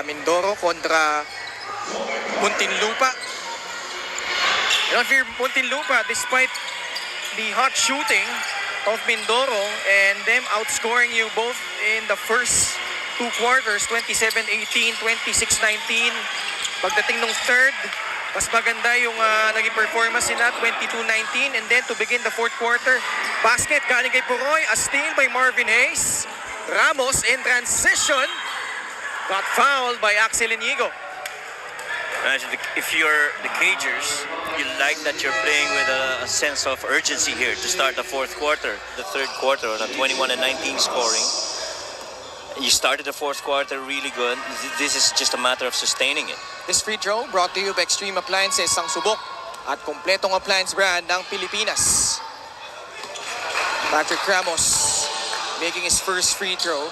Mindoro kontra Muntinlupa. You know, if you're Muntinlupa, despite the hot shooting of Mindoro and them outscoring you both in the first two quarters, 27-18, 26-19, pagdating nung third, mas maganda yung naging performance nila, 22-19, and then to begin the fourth quarter, basket galing kay Puroy, a steal by Marvin Hayes. Ramos in transition got fouled by Axel Inigo. If you're the Cagers, you like that you're playing with a sense of urgency here to start the fourth quarter, the third quarter on a 21-19 scoring. You started the fourth quarter really good. This is just a matter of sustaining it. This free throw brought to you by Extreme Appliances, ang subok at kompletong appliance brand ng Pilipinas. Patrick Ramos making his first free throw.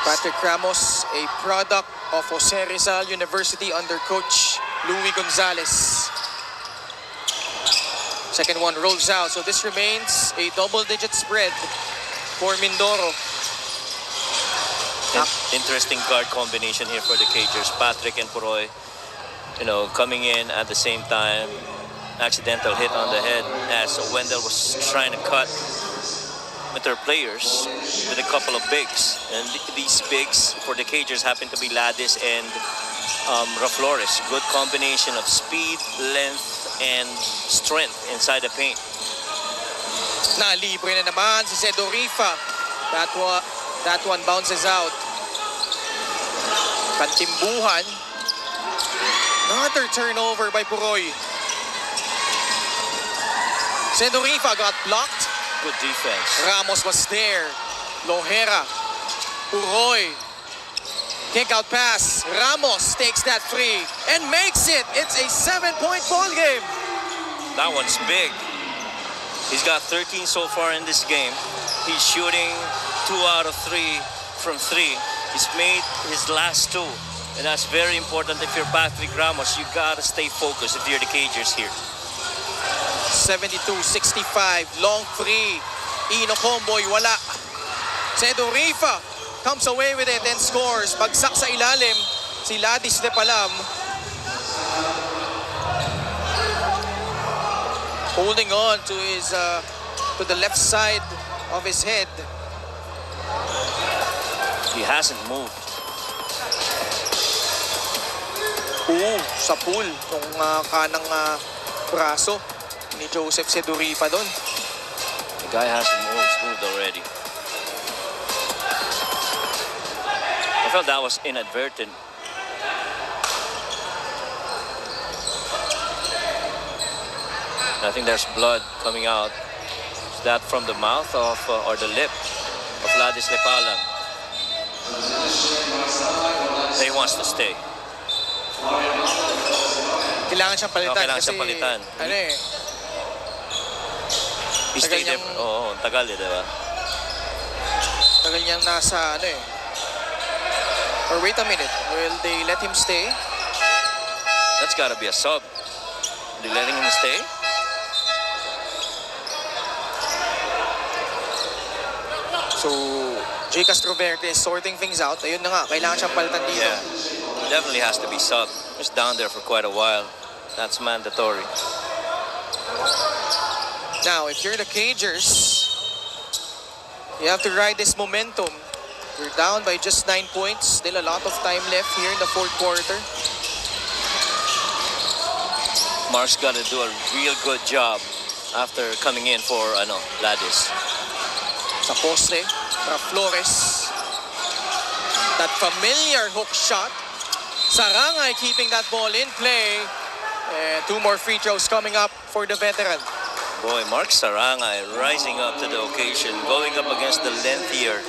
Patrick Ramos, a product of Jose Rizal University under coach Louis Gonzalez. Second one rolls out, so this remains a double-digit spread for Mindoro. Interesting guard combination here for the Cagers. Patrick and Puroy, you know, coming in at the same time. Accidental hit on the head as Wendell was trying to cut with their players with a couple of bigs. And these bigs for the Cagers happen to be Ladis and Raflores. Good combination of speed, length, and strength inside the paint. Nalibre na naman si Sedorifa. That one bounces out. Kantimbuhan. Another turnover by Puroy. Sedorifa got blocked. Good defense. Ramos was there. Lohera. Puroy. Kick out pass. Ramos takes that free and makes it. It's a 7-point ball game. That one's big. He's got 13 so far in this game. He's shooting 2 out of 3 from 3. He's made his last 2. And that's very important if you're Patrick Ramos. You gotta stay focused if you're the Cagers here. 72-65. Long three. Ino Comboy, wala. Sedorifa comes away with it and scores. Bagsak sa ilalim si Ladis de Palam. Holding on to his to the left side of his head. He hasn't moved. Sa pool ng kanang braso ni Joseph Sedorifa doon. The guy hasn't moved already. I felt that was inadvertent. I think there's blood coming out. Is that from the mouth of or the lip of Ladis Lepalan? He wants to stay. Kailangan siyang palitan. Kailangan siyang palitan. Ano eh. He stayed there. Oo, tagal eh, diba? Tagal niyang nasa ano eh. Or wait a minute. Will they let him stay? That's gotta be a sub. Are they letting him stay? So, Jay Castroverte is sorting things out. Ayun na nga, kailangan siyang palitan dito. Yeah, definitely has to be sub. He's down there for quite a while. That's mandatory. Now, if you're the Cagers, you have to ride this momentum. You're down by just 9 points. Still a lot of time left here in the fourth quarter. Mark's got to do a real good job after coming in for Ladis. Sa poste, Flores. That familiar hook shot. Sarangay keeping that ball in play. And 2 more free throws coming up for the veteran. Boy, Mark Sarangay rising up to the occasion, going up against the lengthier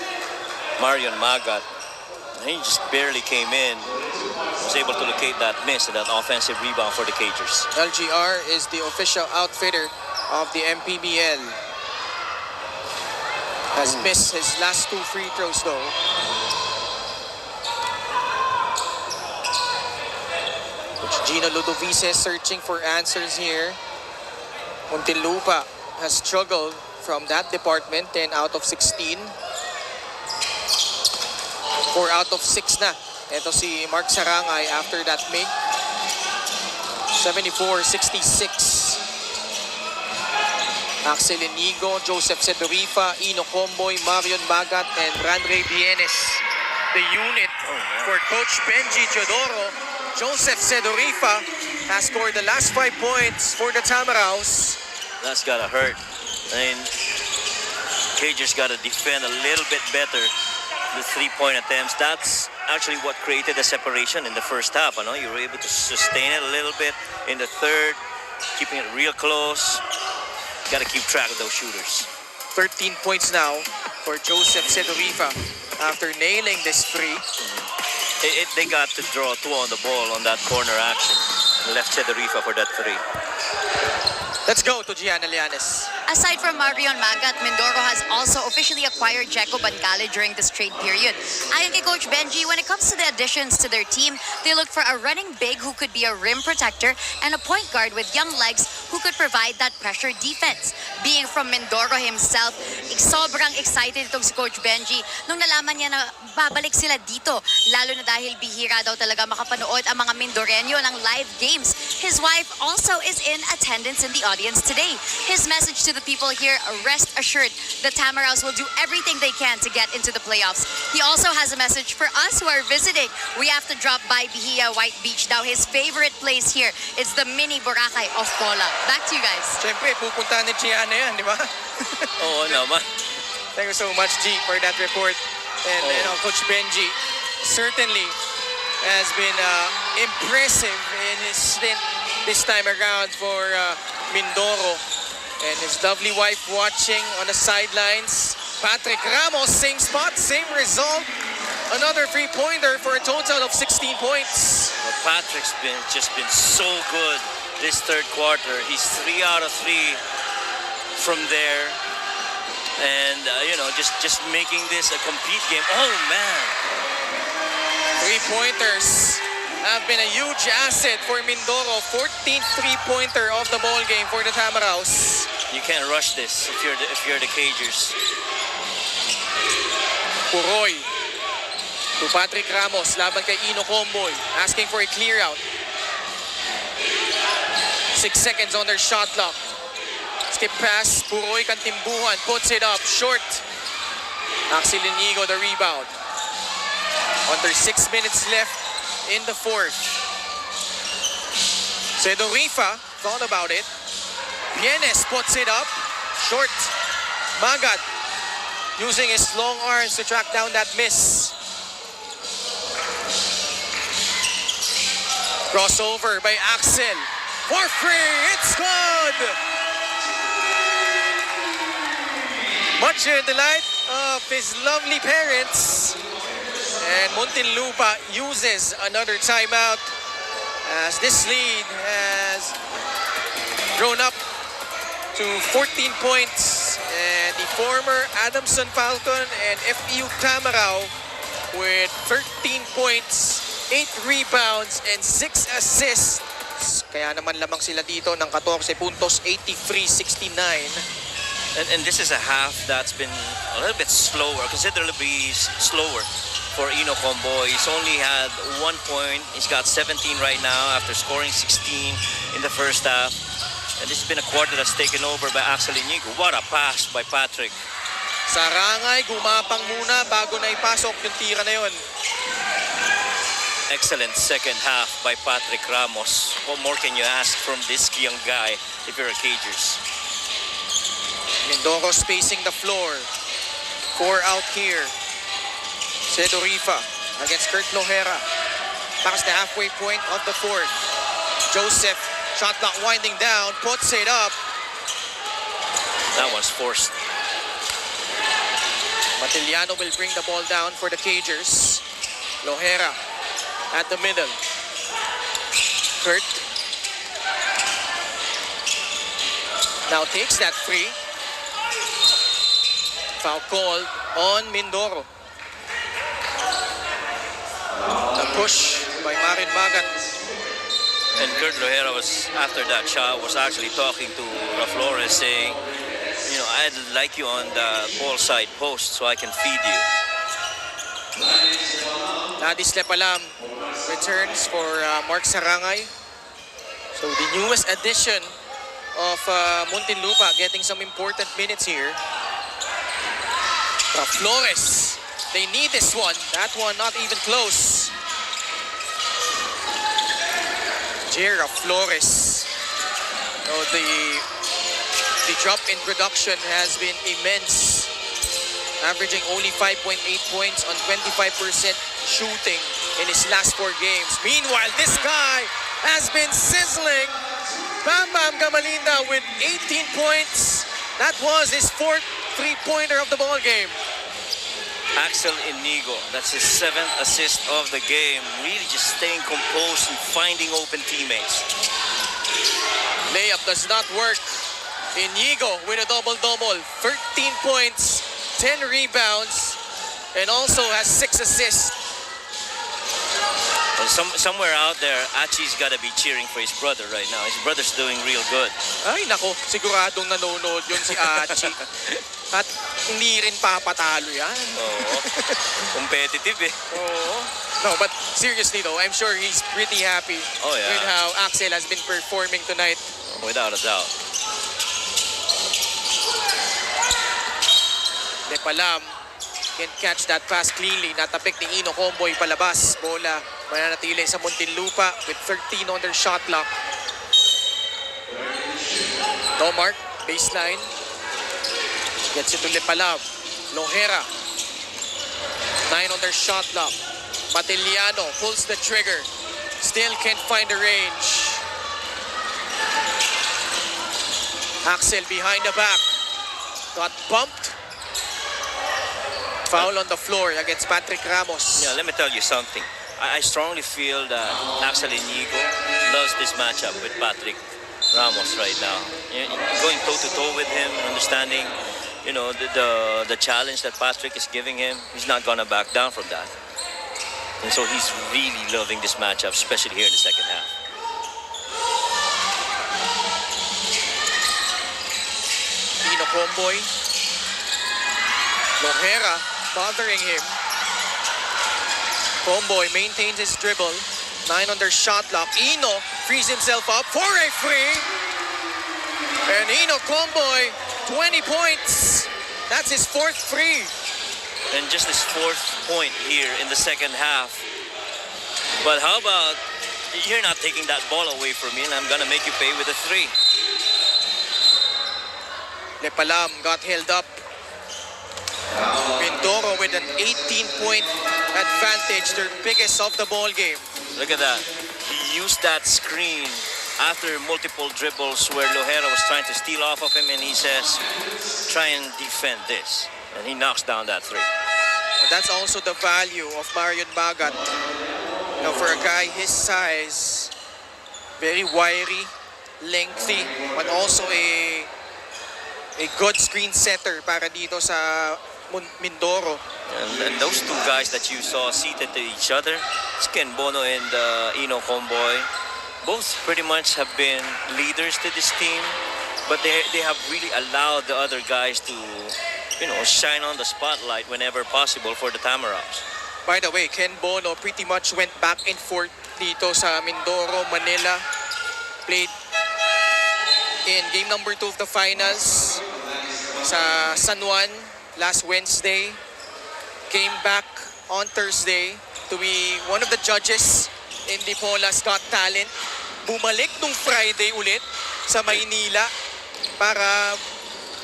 Marion Magat. He just barely came in. Was able to locate that miss and that offensive rebound for the Cagers. LGR is the official outfitter of the MPBL. Has missed his last 2 free throws though. Coach Gino Ludovice searching for answers here. Muntinlupa has struggled from that department, 10 out of 16. 4 out of 6 na. Ito si Mark Sarangay after that make. 74-66. Axel Inigo, Joseph Sedorifa, Ino Comboy, Marion Magat, and Randre Bienes. The unit for Coach Benji Teodoro. Joseph Sedorifa has scored the last 5 points for the Tamaraws. That's gotta hurt. I mean, Cagers gotta defend a little bit better the 3-point attempts. That's actually what created the separation in the first half. You know, you were able to sustain it a little bit in the third, keeping it real close. Gotta keep track of those shooters. 13 points now for Joseph Sedorifa after nailing this three. They got to draw 2 on the ball on that corner action. Left Sedorifa for that 3. Let's go to Gianna Llanes. Aside from Marion Magat, Mindoro has also officially acquired Jeco Bancale during this trade period. Ayon kay Coach Benji, when it comes to the additions to their team, they look for a running big who could be a rim protector and a point guard with young legs who could provide that pressure defense. Being from Mindoro himself, sobrang excited itong si Coach Benji nung nalaman niya na babalik sila dito. Lalo na dahil bihira daw talaga makapanood ang mga Mindoreño ng live games. His wife also is in attendance in the audience today. His message to the people here, rest assured, the Tamaraws will do everything they can to get into the playoffs. He also has a message for us who are visiting. We have to drop by Bihia White Beach. Now, his favorite place here is the mini Boracay of Pola. Back to you guys. Siyempre, pupunta ni Gianna yan, di ba? Oo naman. Thank you so much, G, for that report. And you know, Coach Benji certainly has been impressive in his stint this time around for Mindoro. And his lovely wife watching on the sidelines. Patrick Ramos, same spot, same result. Another 3-pointer for a total of 16 points. Well, Patrick's just been so good this third quarter. He's 3 out of 3 from there. And, you know, just making this a complete game. Oh, man. 3-pointers have been a huge asset for Mindoro. 14th 3-pointer of the ball game for the Tamaraws. You can't rush this if you're the Cagers. Puroy to Patrick Ramos, laban kay Ino Comboy, asking for a clear out. 6 seconds on their shot clock. Skip pass, Puroy Kantimbuhan puts it up short. Axel Inigo the rebound. Under 6 minutes left in the fourth. Sedorifa thought about it. Bienes puts it up short. Magat using his long arms to track down that miss. Crossover by Axel for free. It's good. Much to the delight of his lovely parents. And Muntinlupa uses another timeout as this lead has grown up to 14 points. And the former Adamson Falcon and FEU Tamaraw with 13 points, 8 rebounds, and 6 assists. Kaya naman lamang sila dito ng 14 puntos, 83-69. And this is a half that's been a little bit slower, considerably slower for Ino Comboy. He's only had 1 point. He's got 17 right now after scoring 16 in the first half. And this has been a quarter that's taken over by Axel Inigo. What a pass by Patrick. Sarangay, gumapang muna bago na ipasok yung tira na yun. Excellent second half by Patrick Ramos. What more can you ask from this young guy if you're a Cagers? Mindoro spacing the floor. 4 out here. Sedorifa against Kurt Lohera. Past the halfway point of the fourth. Joseph, shot clock winding down, puts it up. That one's forced. Matiliano will bring the ball down for the Cagers. Lohera at the middle. Kurt now takes that free. Foul called on Mindoro. A push by Marin Magat. And Kurt Lohera was, after that shot, was actually talking to Flores saying, you know, I'd like you on the ball side post so I can feed you. Ladis Lepalam returns for Mark Sarangay. So the newest addition of Muntinlupa getting some important minutes here. Flores, they need this one. That one not even close. Jera Flores. So the drop in production has been immense. Averaging only 5.8 points on 25% shooting in his last 4 games. Meanwhile, this guy has been sizzling. Bam Bam Gamalinda with 18 points. That was his 4th three-pointer of the ball game. Axel Inigo, that's his 7th assist of the game. Really just staying composed and finding open teammates. Layup does not work. Inigo with a double-double. 13 points, 10 rebounds, and also has 6 assists. Well, somewhere out there, Achi's got to be cheering for his brother right now. His brother's doing real good. Ay nako, siguradong nanonood yun si Achi. At hindi rin papatalo yan. Oo. Competitive eh. Oo. No, but seriously though, I'm sure he's pretty happy Oh, yeah. with how Axel has been performing tonight. Without a doubt. Lepalam can catch that pass cleanly. Natapik ni Ino Comboy palabas. Bola mananatili sa Muntinlupa with 13 on their shot clock. Tomark, baseline. Gets it to Lepalam. Lohera. 9 on their shot clock. Matiliano pulls the trigger. Still can't find the range. Axel behind the back. Got bumped. Foul on the floor against Patrick Ramos. Yeah, let me tell you something. I strongly feel that Axel Inigo loves this matchup with Patrick Ramos right now. Going toe-to-toe with him, understanding, you know, the challenge that Patrick is giving him. He's not gonna back down from that. And so he's really loving this matchup, especially here in the second half. Ino Comboy. Lohera bothering him. Comboy maintains his dribble. 9 on their shot clock. Ino frees himself up for a free. And Ino Comboy, 20 points. That's his 4th free. And just his 4th point here in the second half. But how about, you're not taking that ball away from me and I'm gonna make you pay with a 3. Lepalam got held up. Mindoro with an 18-point advantage, their biggest of the ball game. Look at that. He used that screen after multiple dribbles where Lohera was trying to steal off of him, and he says, try and defend this. And he knocks down that 3. And that's also the value of Marion Magat. Now for a guy his size, very wiry, lengthy, but also a good screen setter para dito sa Mindoro. And those two guys that you saw seated to each other, it's Ken Bono and Ino Comboy, both pretty much have been leaders to this team, but they have really allowed the other guys to, you know, shine on the spotlight whenever possible for the Tamaraws. By the way, Ken Bono pretty much went back and forth dito sa Mindoro, Manila. Played in game number 2 of the finals sa San Juan last Wednesday. Came back on Thursday to be one of the judges in the Pola's Got Talent. Bumalik nung Friday ulit sa Maynila para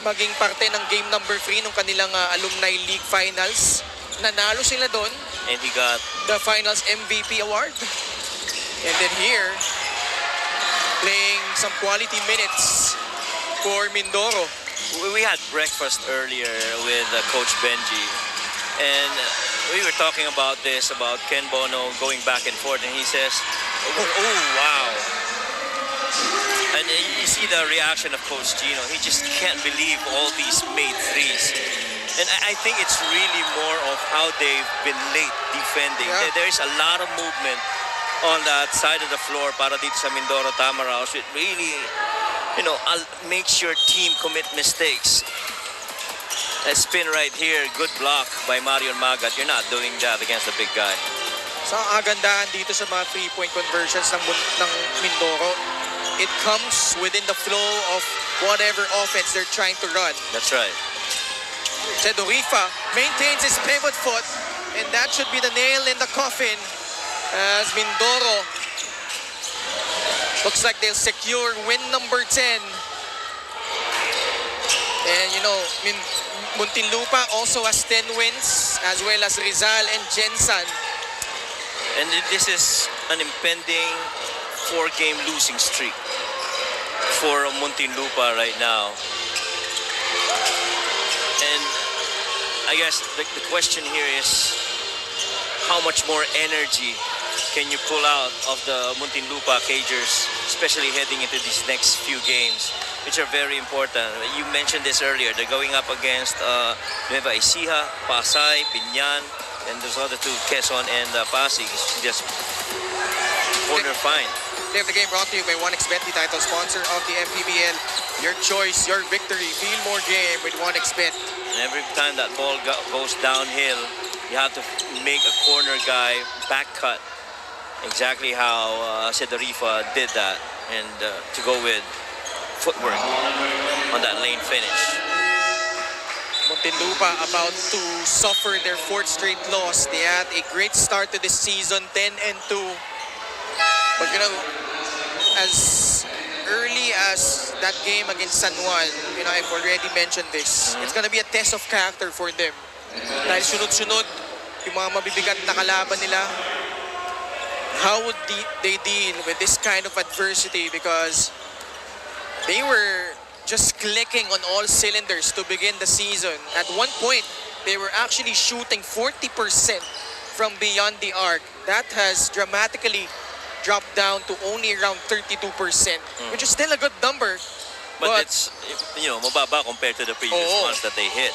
maging parte ng game number 3 ng kanilang Alumni League Finals. Nanalo sila doon. And he got The Finals MVP award. And then here, playing some quality minutes for Mindoro. We had breakfast earlier with Coach Benji, and we were talking about this, about Ken Bono going back and forth, and he says, oh wow. And you see the reaction of Coach Gino. He just can't believe all these made threes. And I think it's really more of how they've been late defending. Yeah. There's a lot of movement on that side of the floor para dito sa Mindoro Tamaraws. It really, you know, makes your team commit mistakes. A spin right here, good block by Marion Magat. You're not doing that against a big guy. Sa kagandahan dito sa mga 3-point conversions ng Mindoro, it comes within the flow of whatever offense they're trying to run. That's right. Sedorifa maintains his pivot foot, and that should be the nail in the coffin as Mindoro looks like they'll secure win number 10. And you know, Muntinlupa also has 10 wins, as well as Rizal and Jensan. And this is an impending 4-game losing streak for Muntinlupa right now. And I guess the question here is how much more energy can you pull out of the Muntinlupa Cagers, especially heading into these next few games, which are very important. You mentioned this earlier. They're going up against Nueva Ecija, Pasay, Binyan, and those other two, Quezon and Pasig. It's just quarter fine. Play of the game brought to you by 1xBet, the title sponsor of the MPBL. Your choice, your victory. Feel more game with 1xBet. And every time that ball goes downhill, you have to make a corner guy back cut. Exactly how Sedorifa did that, and to go with footwork on that lane finish. Muntinlupa about to suffer their 4th straight loss. They had a great start to this season, 10-2. But you know, as early as that game against San Juan, you know, I've already mentioned this. It's gonna be a test of character for them. Dahil sunod-sunod yung mga mabibigat na kalaban nila. How would they deal with this kind of adversity? Because they were just clicking on all cylinders to begin the season. At one point, they were actually shooting 40% from beyond the arc. That has dramatically dropped down to only around 32%, which is still a good number. But it's, you know, mababa compared to the previous ones that they hit.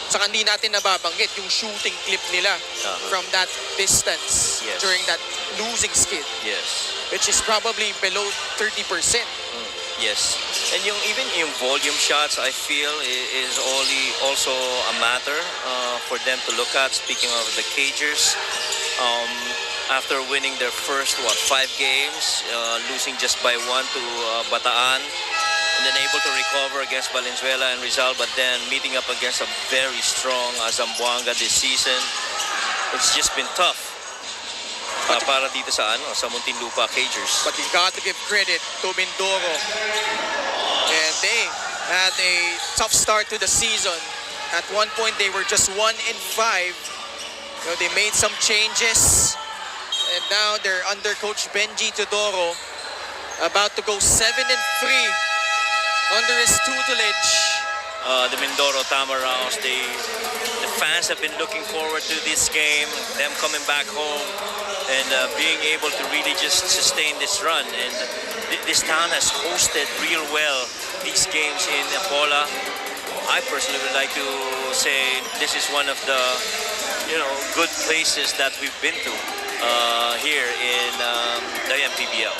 Saka hindi natin nababanggit yung shooting clip nila from that distance during that losing skid, which is probably below 30%. Yes, and even yung volume shots, I feel is also a matter for them to look at. Speaking of the Cagers, after winning their first 5 games, losing just by 1 to Bataan, and then able to recover against Valenzuela and Rizal, but then meeting up against a very strong Zamboanga this season, it's just been tough para dito sa Muntinlupa Cagers. But you got to give credit to Mindoro, and they had a tough start to the season. At one point, they were just 1-5. So they made some changes, and now they're under Coach Benji Teodoro, about to go 7-3 under his tutelage. The Mindoro Tamaraws, the fans have been looking forward to this game, them coming back home and being able to really just sustain this run. And this town has hosted real well these games in Apola. I personally would like to say this is one of the good places that we've been to here in the MPBL.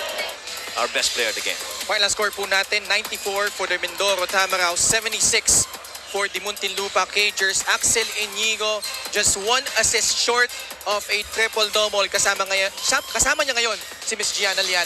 Our best player of the game. Final score po natin, 94 for the Mindoro Tamaraws, 76 for the Muntinlupa Cagers. Axel Inigo, just 1 assist short of a triple-double. Kasama niya ngayon si Miss Gianna Lianes.